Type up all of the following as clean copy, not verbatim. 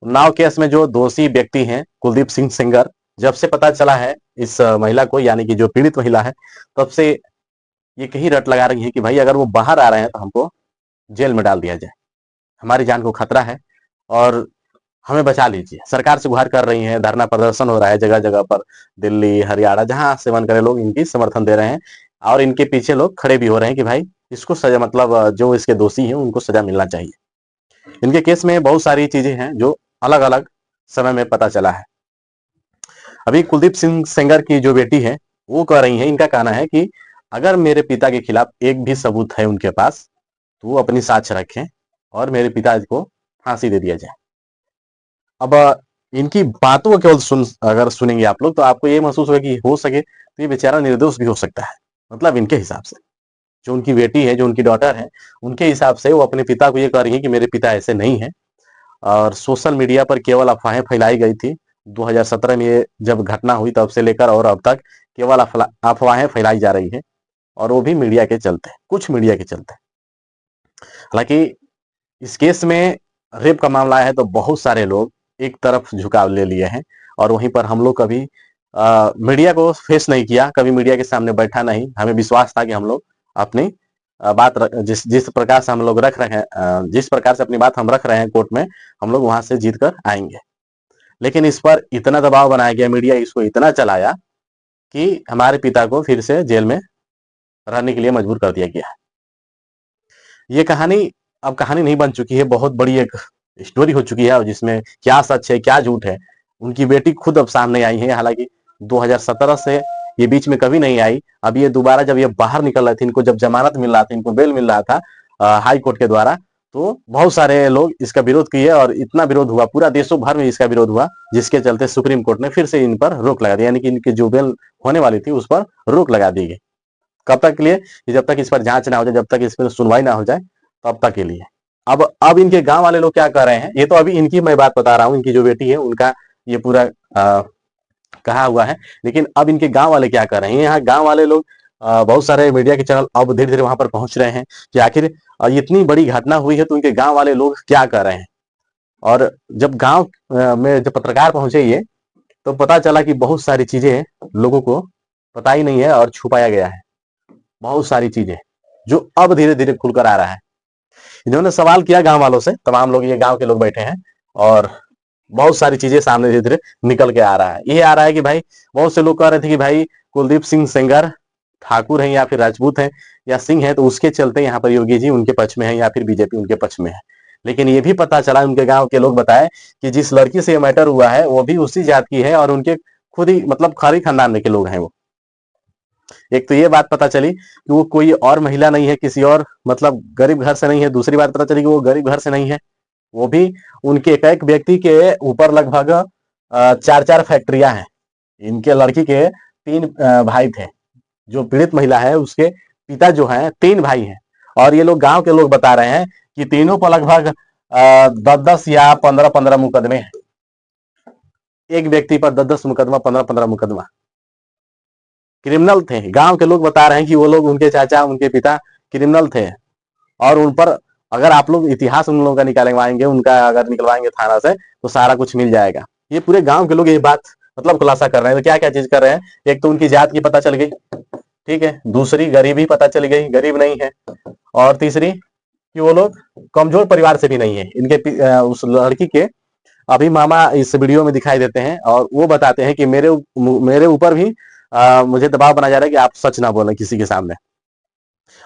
Unnao case में जो दोषी व्यक्ति हैं कुलदीप सिंह सेंगर, जब से पता चला है इस महिला को, यानी कि जो पीड़ित महिला है, तब से ये कहीं रट लगा रही है कि भाई अगर वो बाहर आ रहे हैं तो हमको जेल में डाल दिया जाए, हमारी जान को खतरा है और हमें बचा लीजिए। सरकार से गुहार कर रही हैं, धरना प्रदर्शन हो रहा है जगह जगह पर, दिल्ली, हरियाणा, जहां से मन करे लोग इनकी समर्थन दे रहे हैं और इनके पीछे लोग खड़े भी हो रहे हैं कि भाई इसको सजा, मतलब जो इसके दोषी हैं उनको सजा मिलना चाहिए। इनके केस में बहुत सारी चीजें हैं जो अलग अलग समय में पता चला है। अभी कुलदीप सिंह सेंगर की जो बेटी है वो कह रही है, इनका कहना है कि अगर मेरे पिता के खिलाफ एक भी सबूत है उनके पास तो वो अपनी साक्ष्य रखें और मेरे पिता को फांसी दे दिया जाए। अब इनकी बातों को केवल अगर सुनेंगे आप लोग तो आपको ये महसूस होगा कि हो सके तो ये बेचारा निर्दोष भी हो सकता है। मतलब इनके हिसाब से जो उनकी बेटी है, जो उनकी डॉटर है, उनके हिसाब से वो अपने पिता को ये कह रही है कि मेरे पिता ऐसे नहीं है। और सोशल मीडिया पर केवल अफवाहें फैलाई गई थी 2017 में, ये जब घटना हुई तब से लेकर और अब तक केवल अफवाहें फैलाई जा रही है, और वो भी मीडिया के चलते, कुछ मीडिया के चलते। हालांकि इस केस में रेप का मामला है तो बहुत सारे लोग एक तरफ झुकाव ले लिए हैं, और वहीं पर हम लोग कभी मीडिया को फेस नहीं किया, कभी मीडिया के सामने बैठा नहीं। हमें विश्वास था कि हम लोग अपनी बात जिस जिस प्रकार से हम लोग रख रहे हैं, जिस प्रकार से अपनी बात हम रख रहे हैं कोर्ट में, हम लोग वहां से जीत कर आएंगे। लेकिन इस पर इतना दबाव बनाया गया, मीडिया इसको इतना चलाया कि हमारे पिता को फिर से जेल में रहने के लिए मजबूर कर दिया गया। ये कहानी अब कहानी नहीं बन चुकी है, बहुत बड़ी एक स्टोरी हो चुकी है, और जिसमें क्या सच है क्या झूठ है उनकी बेटी खुद अब सामने आई है। हालांकि 2017 से ये बीच में कभी नहीं आई। अब ये दोबारा जब ये बाहर निकल रहे थे, इनको जब जमानत मिल रहा था, इनको बेल मिल रहा था हाई कोर्ट के द्वारा, तो बहुत सारे लोग इसका विरोध किए और इतना विरोध हुआ, पूरा देशों भर में इसका विरोध हुआ, जिसके चलते सुप्रीम कोर्ट ने फिर से इन पर रोक लगा दी, यानी कि इनकी जो बेल होने वाली थी उस पर रोक लगा दी गई। कब तक के लिए? जब तक इस पर जांच ना हो जाए, जब तक इस पर सुनवाई ना हो जाए, तब तक के लिए। अब इनके गांव वाले लोग क्या कर रहे हैं, ये तो अभी इनकी मैं बात बता रहा हूँ, इनकी जो बेटी है उनका ये पूरा कहा हुआ है। लेकिन अब इनके गांव वाले क्या कर रहे हैं, यहाँ गांव वाले लोग बहुत सारे मीडिया के चैनल अब धीरे धीरे वहां पर पहुंच रहे हैं कि आखिर इतनी बड़ी घटना हुई है तो उनके गांव वाले लोग क्या कर रहे हैं। और जब गांव में जब पत्रकार पहुंचे ये, तो पता चला कि बहुत सारी चीजें लोगों को पता ही नहीं है और छुपाया गया है। बहुत सारी चीजें जो अब धीरे धीरे खुलकर आ रहा है। इन्होंने सवाल किया गांव वालों से, तमाम लोग, ये गांव के लोग बैठे हैं, और बहुत सारी चीजें सामने धीरे धीरे निकल के आ रहा है। ये आ रहा है कि भाई बहुत से लोग कह रहे थे कि भाई कुलदीप सिंह सेंगर ठाकुर हैं या फिर राजपूत हैं या सिंह है, तो उसके चलते यहाँ पर योगी जी उनके पक्ष में है या फिर बीजेपी उनके पक्ष में है। लेकिन ये भी पता चला, उनके गांव के लोग बताए कि जिस लड़की से ये मैटर हुआ है वो भी उसी जात की है और उनके खुद ही मतलब खारी खानदान के लोग हैं वो। एक तो ये बात पता चली कि वो कोई और महिला नहीं है, किसी और मतलब गरीब घर से नहीं है। दूसरी बात पता चली कि वो गरीब घर से नहीं है, वो भी उनके एक एक व्यक्ति के ऊपर लगभग 4-4 फैक्ट्रियां हैं। इनके लड़की के 3 भाई थे। जो पीड़ित महिला है उसके पिता जो हैं 3 भाई हैं, और ये लोग गांव के लोग बता रहे हैं कि तीनों पर लगभग 10-10 या 15-15 मुकदमे हैं। एक व्यक्ति पर 10-10 मुकदमा, 15-15 मुकदमा। क्रिमिनल थे। गांव के लोग बता रहे हैं कि वो लोग, उनके चाचा, उनके पिता क्रिमिनल थे, और उन पर अगर आप लोग इतिहास उन लोगों का निकालवाएंगे, उनका अगर निकलवाएंगे थाना से, तो सारा कुछ मिल जाएगा। ये पूरे गांव के लोग ये बात मतलब खुलासा कर रहे हैं। तो क्या क्या चीज कर रहे हैं, एक तो उनकी जात की पता चल गई, ठीक है, दूसरी गरीबी पता चल गई, गरीब नहीं है, और तीसरी कि वो लोग कमजोर परिवार से भी नहीं है। इनके उस लड़की के अभी मामा इस वीडियो में दिखाई देते हैं, और वो बताते हैं कि मेरे ऊपर भी मुझे दबाव बनाया जा रहा है कि आप सच ना बोलें किसी के सामने,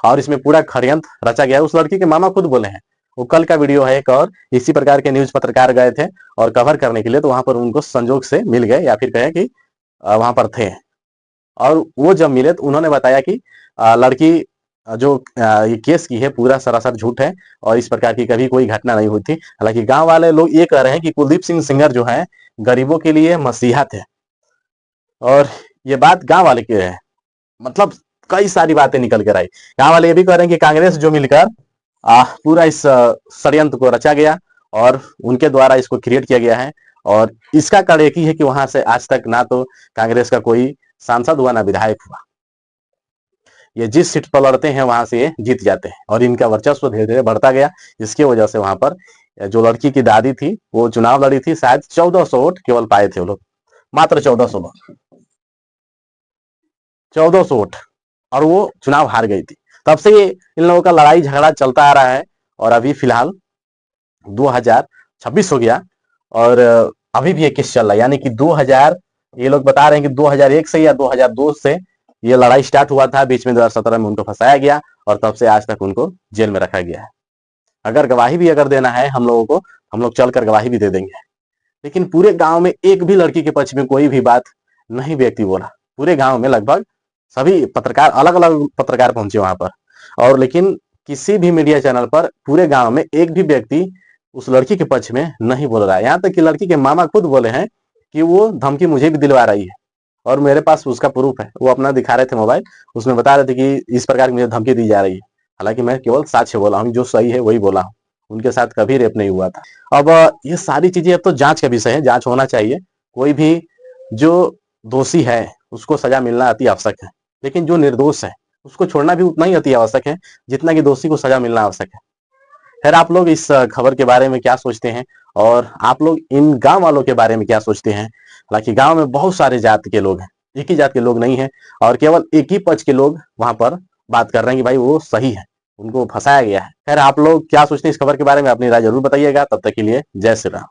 और इसमें पूरा षड्यंत्र रचा गया है। उस लड़की के मामा खुद बोले हैं, वो कल का वीडियो है एक, और इसी प्रकार के न्यूज पत्रकार गए थे और कवर करने के लिए, तो वहां पर उनको संजोग से मिल गए, या फिर कहे कि वहां पर थे, और वो जब मिले तो उन्होंने बताया कि लड़की जो ये केस की है पूरा सरासर झूठ है, और इस प्रकार की कभी कोई घटना नहीं हुई थी। हालांकि गांव वाले लोग ये कह रहे हैं कि कुलदीप सिंह सेंगर जो है गरीबों के लिए मसीहा थे, और ये बात गांव वाले की है। मतलब कई सारी बातें निकल कर आई। गांव वाले ये भी कह रहे हैं कि कांग्रेस जो मिलकर पूरा इस षड्यंत्र को रचा गया और उनके द्वारा इसको क्रिएट किया गया है, और इसका कारण एक ही है कि वहां से आज तक ना तो कांग्रेस का कोई सांसद हुआ ना विधायक हुआ। ये जिस सीट पर लड़ते हैं वहां से ये जीत जाते हैं, और इनका वर्चस्व धीरे धीरे बढ़ता गया। इसकी वजह से वहां पर जो लड़की की दादी थी वो चुनाव लड़ी थी, शायद 1400 वोट केवल पाए थे वो लोग, मात्र 1400 वोट, 1400 वोट, और वो चुनाव हार गई थी। तब से ये इन लोगों का लड़ाई झगड़ा चलता आ रहा है। और अभी फिलहाल 2026 हो गया और अभी भी ये केस चल रहा है, यानी कि 2000, ये लोग बता रहे हैं कि 2001 से या 2002 से ये लड़ाई स्टार्ट हुआ था, बीच में 2017 में उनको फंसाया गया और तब से आज तक उनको जेल में रखा गया है। अगर गवाही भी अगर देना है हम लोगों को, हम लोग चलकर गवाही भी दे देंगे। लेकिन पूरे गांव में एक भी लड़की के पक्ष में कोई भी बात नहीं व्यक्ति बोला। पूरे गांव में लगभग सभी पत्रकार, अलग अलग पत्रकार पहुंचे वहां पर, और लेकिन किसी भी मीडिया चैनल पर पूरे गांव में एक भी व्यक्ति उस लड़की के पक्ष में नहीं बोल रहा है। यहाँ तक कि लड़की के मामा खुद बोले हैं कि वो धमकी मुझे भी दिलवा रही है, और मेरे पास उसका प्रूफ है। वो अपना दिखा रहे थे मोबाइल, उसमें बता रहे थे कि इस प्रकार की मुझे धमकी दी जा रही है। हालांकि मैं केवल साक्ष्य बोला हूँ, जो सही है वही बोला हूँ। उनके साथ कभी रेप नहीं हुआ था। अब ये सारी चीजें अब तो जांच का विषय है, जांच होना चाहिए। कोई भी जो दोषी है उसको सजा मिलना अति आवश्यक है, लेकिन जो निर्दोष है उसको छोड़ना भी उतना ही अति आवश्यक है जितना कि दोषी को सजा मिलना आवश्यक है। खैर, आप लोग इस खबर के बारे में क्या सोचते हैं, और आप लोग इन गांव वालों के बारे में क्या सोचते हैं? हालांकि गांव में बहुत सारे जात के लोग हैं, एक ही जात के लोग नहीं है, और केवल एक ही पक्ष के लोग वहां पर बात कर रहे हैं कि भाई वो सही है, उनको फंसाया गया है। खैर, आप लोग क्या सोचते हैं इस खबर के बारे में? अपनी राय जरूर बताइएगा। तब तक के लिए जय श्री राम।